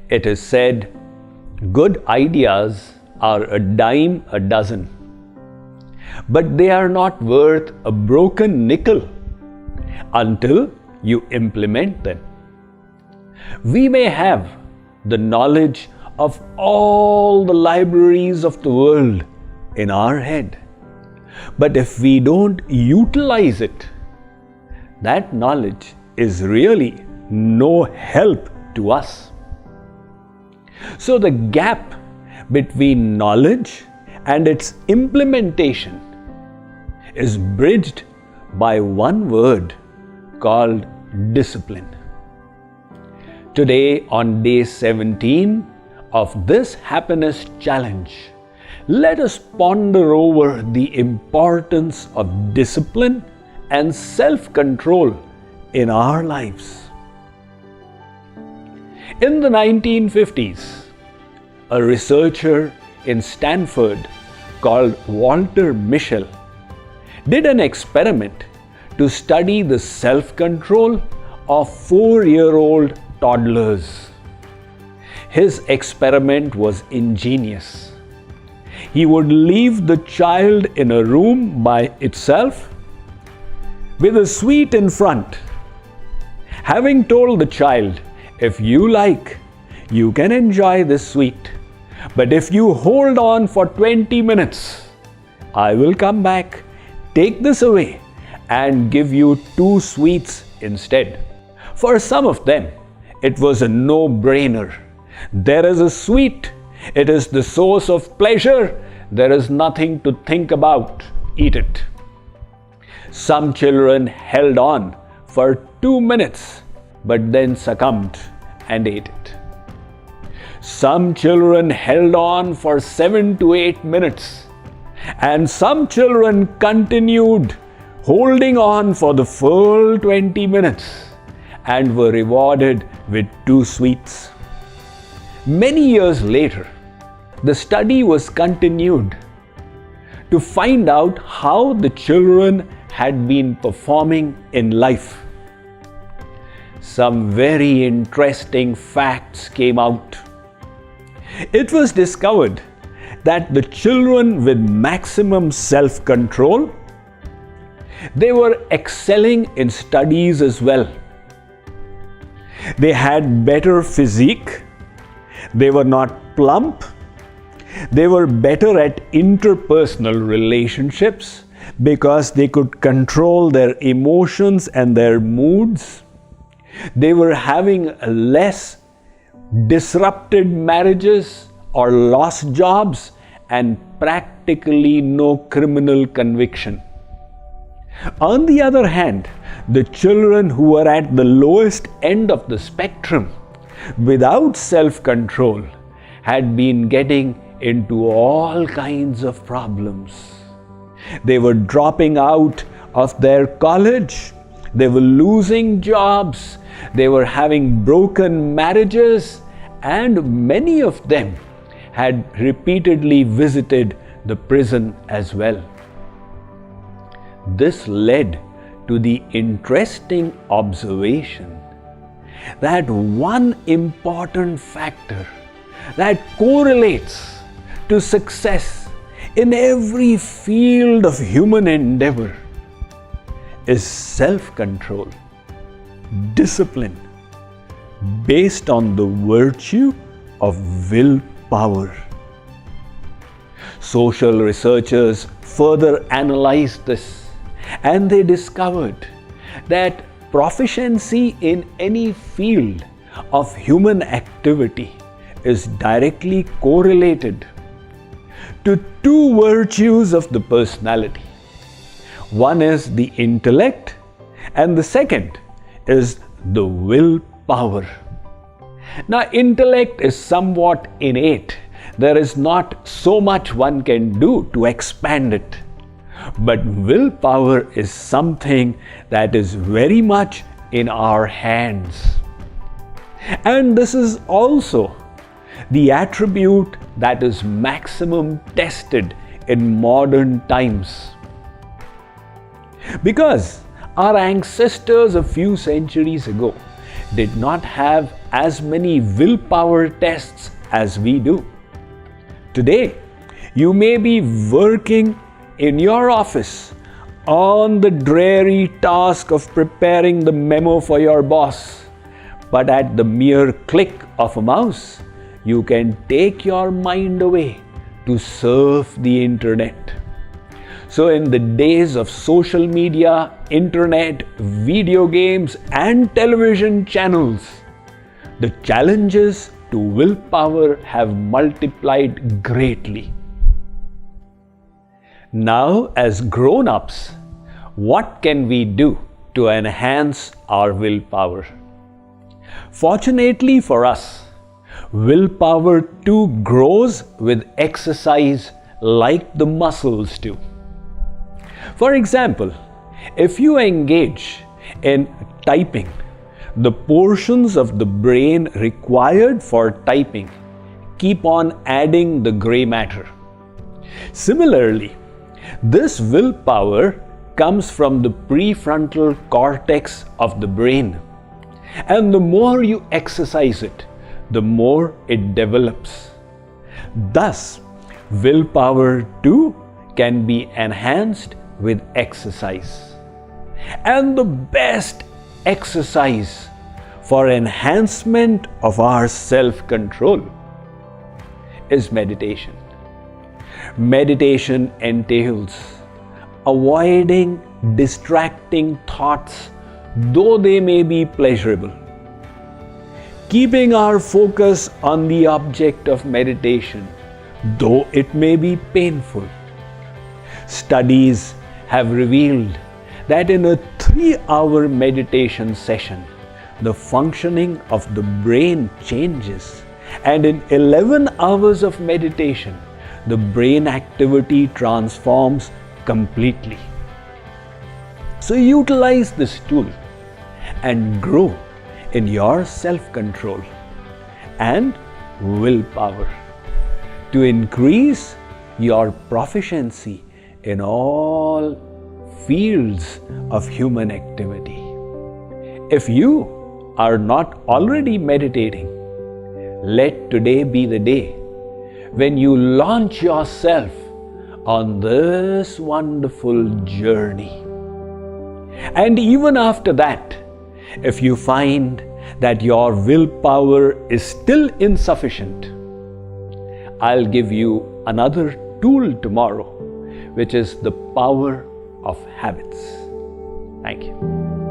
It is said, good ideas are a dime a dozen, but they are not worth a broken nickel until you implement them. We may have the knowledge of all the libraries of the world in our head, but if we don't utilize it, that knowledge is really no help to us. So the gap between knowledge and its implementation is bridged by one word called discipline. Today, on day 17 of this happiness challenge, let us ponder over the importance of discipline and self-control in our lives. In the 1950s, a researcher in Stanford called Walter Mischel did an experiment to study the self-control of 4-year-old toddlers. His experiment was ingenious. He would leave the child in a room by itself with a sweet in front. Having told the child, if you like, you can enjoy this sweet, but if you hold on for 20 minutes, I will come back, take this away, and give you 2 sweets instead. For some of them, it was a no-brainer. There is a sweet. It is the source of pleasure. There is nothing to think about. Eat it. Some children held on for 2 minutes, but then succumbed and ate it. Some children held on for 7 to 8 minutes, and some children continued holding on for the full 20 minutes and were rewarded with 2 sweets. Many years later, the study was continued to find out how the children had been performing in life. Some very interesting facts came out. It was discovered that the children with maximum self-control, they were excelling in studies as well. They had better physique. They were not plump. They were better at interpersonal relationships because they could control their emotions and their moods. They were having less disrupted marriages or lost jobs and practically no criminal conviction. On the other hand, the children who were at the lowest end of the spectrum, without self-control, had been getting into all kinds of problems. They were dropping out of their college. They were losing jobs. They were having broken marriages, and many of them had repeatedly visited the prison as well. This led to the interesting observation that one important factor that correlates to success in every field of human endeavor is self-control, discipline, based on the virtue of willpower. Social researchers further analyzed this, and they discovered that proficiency in any field of human activity is directly correlated to 2 virtues of the personality. One is the intellect, and the second is the willpower. Now, intellect is somewhat innate. There is not so much one can do to expand it. But willpower is something that is very much in our hands. And this is also the attribute that is maximum tested in modern times. Because our ancestors a few centuries ago did not have as many willpower tests as we do. Today, you may be working in your office on the dreary task of preparing the memo for your boss, but at the mere click of a mouse, you can take your mind away to surf the internet. So in the days of social media, internet, video games and television channels, the challenges to willpower have multiplied greatly. Now, as grown-ups, what can we do to enhance our willpower? Fortunately for us, willpower too grows with exercise like the muscles do. For example, if you engage in typing, the portions of the brain required for typing keep on adding the gray matter. Similarly, this willpower comes from the prefrontal cortex of the brain, and the more you exercise it, the more it develops. Thus, willpower too can be enhanced with exercise. And the best exercise for enhancement of our self-control is meditation. Meditation entails avoiding distracting thoughts, though they may be pleasurable. Keeping our focus on the object of meditation, though it may be painful. Studies have revealed that in a 3-hour meditation session, the functioning of the brain changes, and in 11 hours of meditation, the brain activity transforms completely. So utilize this tool and grow in your self-control and willpower to increase your proficiency in all fields of human activity. If you are not already meditating, let today be the day when you launch yourself on this wonderful journey. And even after that, if you find that your willpower is still insufficient, I'll give you another tool tomorrow, which is the power of habits. Thank you.